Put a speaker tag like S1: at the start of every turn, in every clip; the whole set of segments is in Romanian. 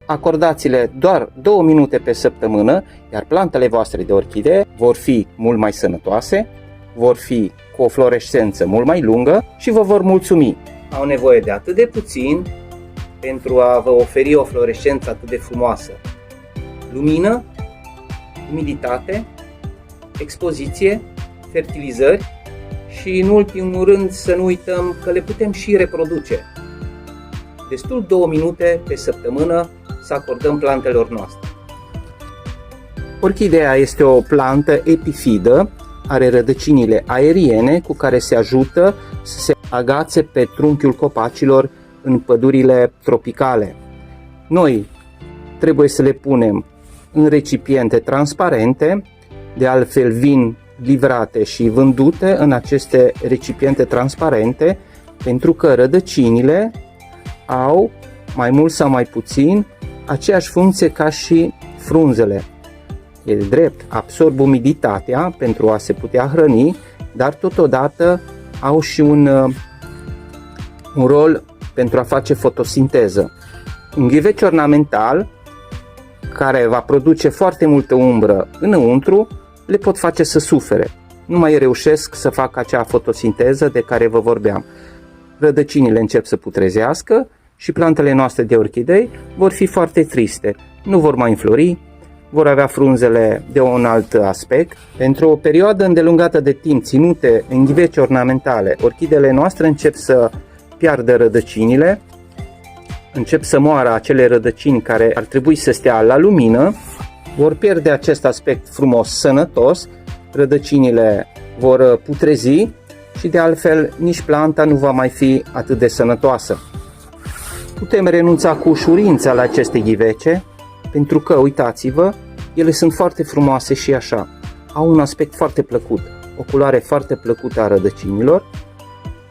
S1: Acordați-le doar 2 minute pe săptămână, iar plantele voastre de orchidee vor fi mult mai sănătoase, vor fi cu o florescență mult mai lungă și vă vor mulțumi. Au nevoie de atât de puțin pentru a vă oferi o florescență atât de frumoasă. Lumină, umiditate, expoziție, fertilizări și în ultimul rând să nu uităm că le putem și reproduce. Destul 2 minute pe săptămână să acordăm plantelor noastre. Orchidea este o plantă epifidă, are rădăcinile aeriene cu care se ajută să se agațe pe trunchiul copacilor în pădurile tropicale. Noi trebuie să le punem în recipiente transparente, de altfel vin livrate și vândute în aceste recipiente transparente, pentru că rădăcinile au mai mult sau mai puțin aceeași funcție ca și frunzele. E drept, absorb umiditatea pentru a se putea hrăni, dar totodată au și un rol pentru a face fotosinteză. Un ghiveci ornamental care va produce foarte multă umbră înăuntru le pot face să sufere. Nu mai reușesc să facă acea fotosinteză de care vă vorbeam. Rădăcinile încep să putrezească și plantele noastre de orchidei vor fi foarte triste. Nu vor mai înflori, vor avea frunzele de un alt aspect. Pentru o perioadă îndelungată de timp ținute în ghiveci ornamentale, orchidele noastre încep să piardă rădăcinile, încep să moară acele rădăcini care ar trebui să stea la lumină, vor pierde acest aspect frumos, sănătos, rădăcinile vor putrezi și de altfel nici planta nu va mai fi atât de sănătoasă. Putem renunța cu ușurință la aceste ghivece, pentru că, uitați-vă, ele sunt foarte frumoase și așa. Au un aspect foarte plăcut, o culoare foarte plăcută a rădăcinilor.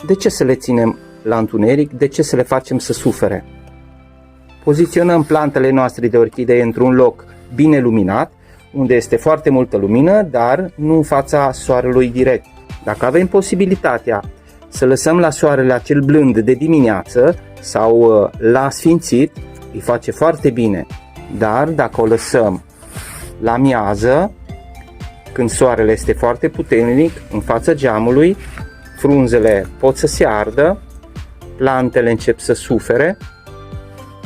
S1: De ce să le ținem la întuneric? De ce să le facem să sufere? Poziționăm plantele noastre de orchidee într-un loc bine luminat, unde este foarte multă lumină, dar nu în fața soarelui direct. Dacă avem posibilitatea să lăsăm la soarele acel blând de dimineață sau la asfințit, îi face foarte bine. Dar dacă o lăsăm la miază, când soarele este foarte puternic, în fața geamului, frunzele pot să se ardă, plantele încep să sufere.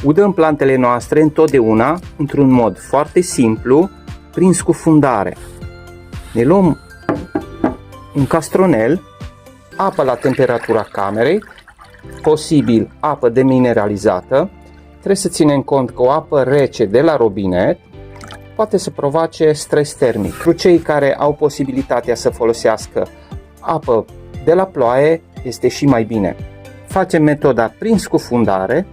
S1: Udăm plantele noastre întotdeauna într-un mod foarte simplu, prin scufundare. Ne luăm un castronel, apă la temperatura camerei, posibil apă demineralizată. Trebuie să ținem cont că o apă rece de la robinet poate să provoace stres termic. Pentru cei care au posibilitatea să folosească apă de la ploaie, este și mai bine. Facem metoda prin scufundare,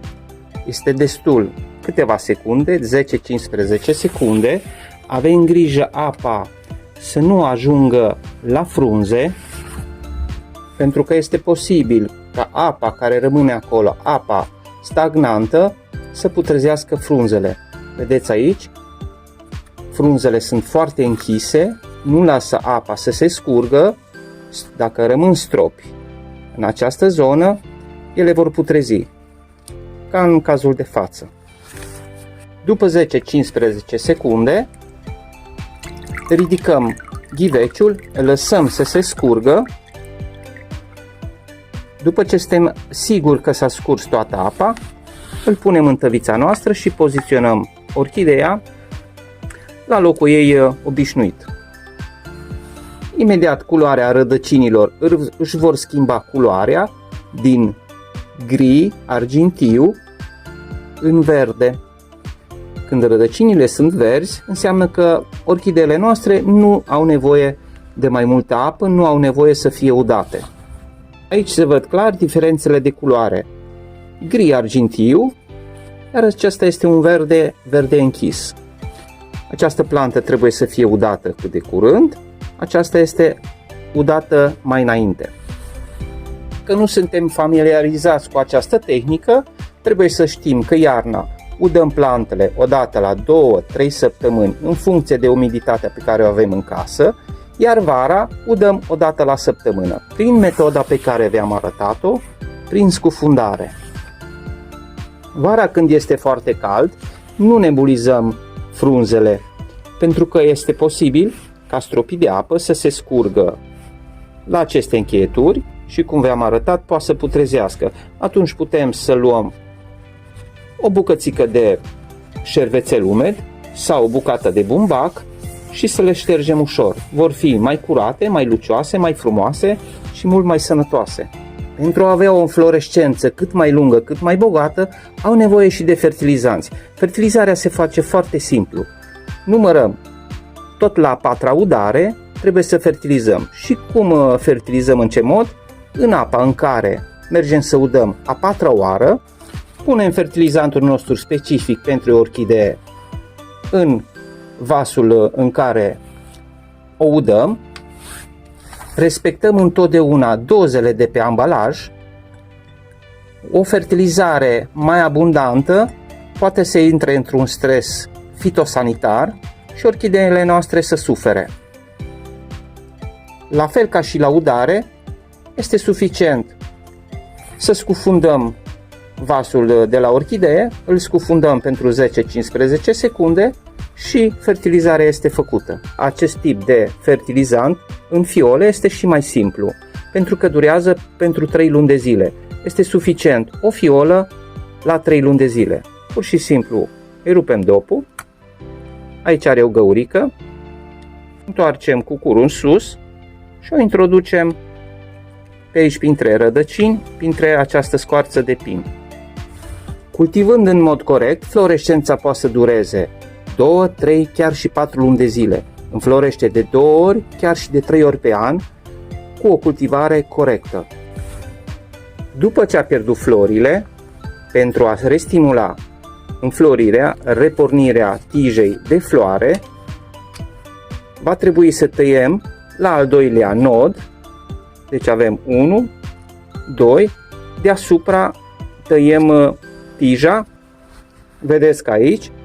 S1: este destul câteva secunde, 10-15 secunde. Avem grijă apa să nu ajungă la frunze, pentru că este posibil ca apa care rămâne acolo, apa stagnantă, să putrezească frunzele. Vedeți aici? Frunzele sunt foarte închise, nu lasă apa să se scurgă. Dacă rămân stropi în această zonă, ele vor putrezi, ca în cazul de față. După 10-15 secunde, ridicăm ghiveciul, îl lăsăm să se scurgă. După ce suntem siguri că s-a scurs toată apa, îl punem în tăvița noastră și poziționăm orchideea la locul ei obișnuit. Imediat culoarea rădăcinilor își vor schimba culoarea din gri, argintiu, în verde. Când rădăcinile sunt verzi, înseamnă că orchideele noastre nu au nevoie de mai multă apă, nu au nevoie să fie udate. Aici se văd clar diferențele de culoare. Gri argintiu, iar acesta este un verde închis. Această plantă trebuie să fie udată cât de curând, aceasta este udată mai înainte. Că nu suntem familiarizați cu această tehnică, trebuie să știm că iarna udăm plantele odată la 2-3 săptămâni în funcție de umiditatea pe care o avem în casă, iar vara udăm odată la săptămână, prin metoda pe care v-am arătat-o, prin scufundare. Vara, când este foarte cald, nu nebulizăm frunzele, pentru că este posibil ca stropii de apă să se scurgă la aceste încheieturi și, cum v-am arătat, poate să putrezească. Atunci putem să luăm o bucățică de șervețel umed sau o bucată de bumbac și să le ștergem ușor. Vor fi mai curate, mai lucioase, mai frumoase și mult mai sănătoase. Pentru a avea o înflorescență cât mai lungă, cât mai bogată, au nevoie și de fertilizanți. Fertilizarea se face foarte simplu. Numărăm tot la 4-a udare, trebuie să fertilizăm. Și cum fertilizăm, în ce mod? În apa în care mergem să udăm a 4-a oară, punem fertilizantul nostru specific pentru orchidee în vasul în care o udăm, respectăm întotdeauna dozele de pe ambalaj. O fertilizare mai abundantă poate să intre într-un stres fitosanitar și orchideele noastre să sufere. La fel ca și la udare, este suficient să scufundăm vasul de la orchidee, îl scufundăm pentru 10-15 secunde și fertilizarea este făcută. Acest tip de fertilizant în fiole este și mai simplu, pentru că durează pentru 3 luni de zile. Este suficient o fiolă la 3 luni de zile. Pur și simplu îi rupem dopul, aici are o găurică, întoarcem cucurul în sus și o introducem pe aici printre rădăcini, printre această scoarță de pin. Cultivând în mod corect, florescența poate să dureze 2, 3, chiar și 4 luni de zile. Înflorește de 2 ori, chiar și de 3 ori pe an, cu o cultivare corectă. După ce a pierdut florile, pentru a restimula înflorirea, repornirea tijei de floare, va trebui să tăiem la al doilea nod, deci avem 1, 2, deasupra tăiem tija. Vedeți că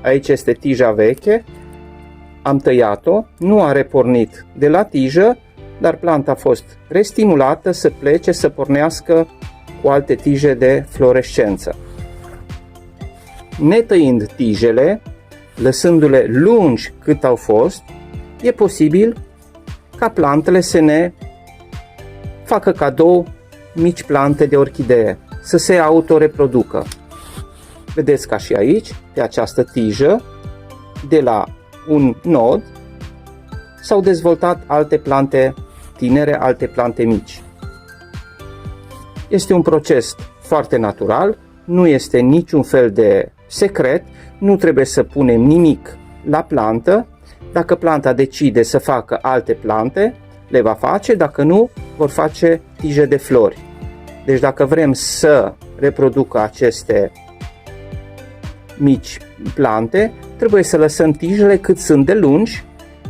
S1: aici este tija veche, am tăiat-o, nu a repornit de la tijă, dar planta a fost restimulată să plece, să pornească cu alte tije de florescență. Netăind tijele, lăsându-le lungi cât au fost, e posibil ca plantele să ne facă cadou mici plante de orchidee, să se autoreproducă. Vedeți ca și aici, pe această tijă, de la un nod, s-au dezvoltat alte plante tinere, alte plante mici. Este un proces foarte natural, nu este niciun fel de secret, nu trebuie să punem nimic la plantă. Dacă planta decide să facă alte plante, le va face, dacă nu, vor face tije de flori. Deci dacă vrem să reproducă aceste mici plante, trebuie să lăsăm tijele cât sunt de lungi,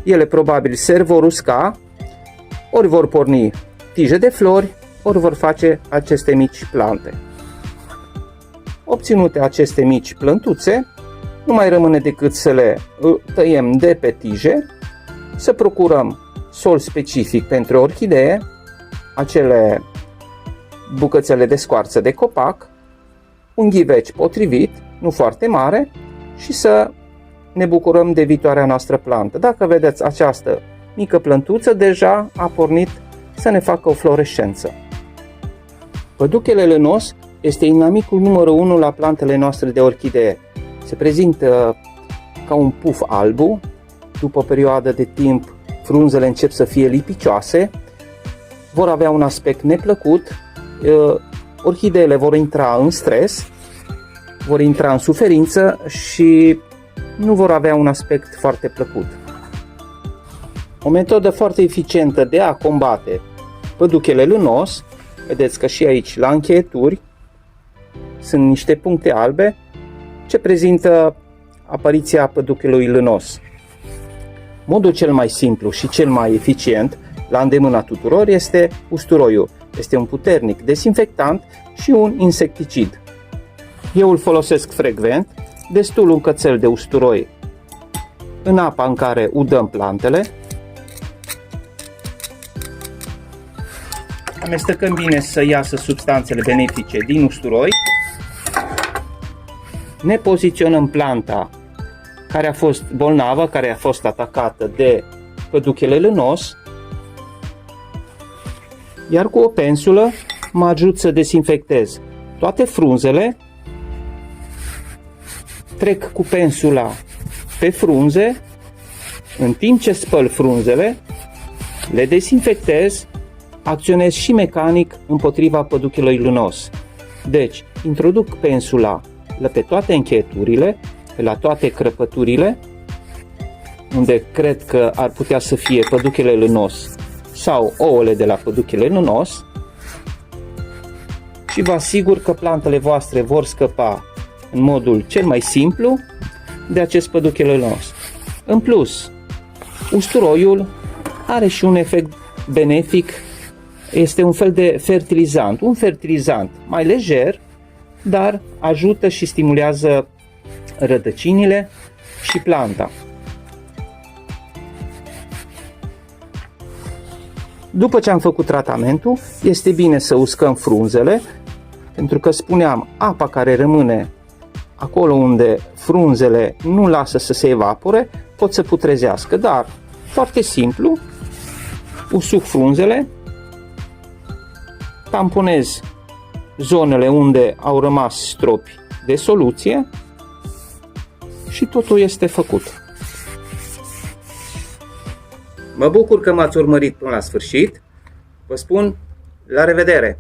S1: ele probabil se vor usca, ori vor porni tije de flori, ori vor face aceste mici plante. Obținute aceste mici plântuțe, nu mai rămâne decât să le tăiem de pe tije, să procurăm sol specific pentru orchidee, acele bucățele de scoarță de copac, un ghiveci potrivit, nu foarte mare, și să ne bucurăm de viitoarea noastră plantă. Dacă vedeți această mică plântuță, deja a pornit să ne facă o florescență. Păduchele lănos este inamicul numărul 1 la plantele noastre de orchidee. Se prezintă ca un puf albu, după o perioadă de timp frunzele încep să fie lipicioase, vor avea un aspect neplăcut, orchideele vor intra în stres, vor intra în suferință și nu vor avea un aspect foarte plăcut. O metodă foarte eficientă de a combate păduchele lănos, vedeți că și aici la încheieturi sunt niște puncte albe ce prezintă apariția păduchelui lănos. Modul cel mai simplu și cel mai eficient la îndemâna tuturor este usturoiul. Este un puternic dezinfectant și un insecticid. Eu îl folosesc frecvent, destul un cățel de usturoi în apa în care udăm plantele. Amestecăm bine să iasă substanțele benefice din usturoi. Ne poziționăm planta care a fost bolnavă, care a fost atacată de păduchele lânos, iar cu o pensulă mă ajut să dezinfectez toate frunzele, trec cu pensula pe frunze, în timp ce spăl frunzele, le dezinfectez, acționez și mecanic împotriva păduchelui lânos. Deci, introduc pensula pe toate încheieturile, la toate crăpăturile, unde cred că ar putea să fie păduchele lânos sau ouăle de la păduchele lânos, și vă asigur că plantele voastre vor scăpa în modul cel mai simplu de acest păduchele lânos. În plus, usturoiul are și un efect benefic, este un fel de fertilizant, un fertilizant mai lejer, dar ajută și stimulează rădăcinile și planta. După ce am făcut tratamentul, este bine să uscăm frunzele, pentru că spuneam, apa care rămâne acolo unde frunzele nu lasă să se evapore, pot să putrezească, dar foarte simplu, usuc frunzele, tamponez zonele unde au rămas stropi de soluție și totul este făcut. Mă bucur că m-ați urmărit până la sfârșit. Vă spun la revedere!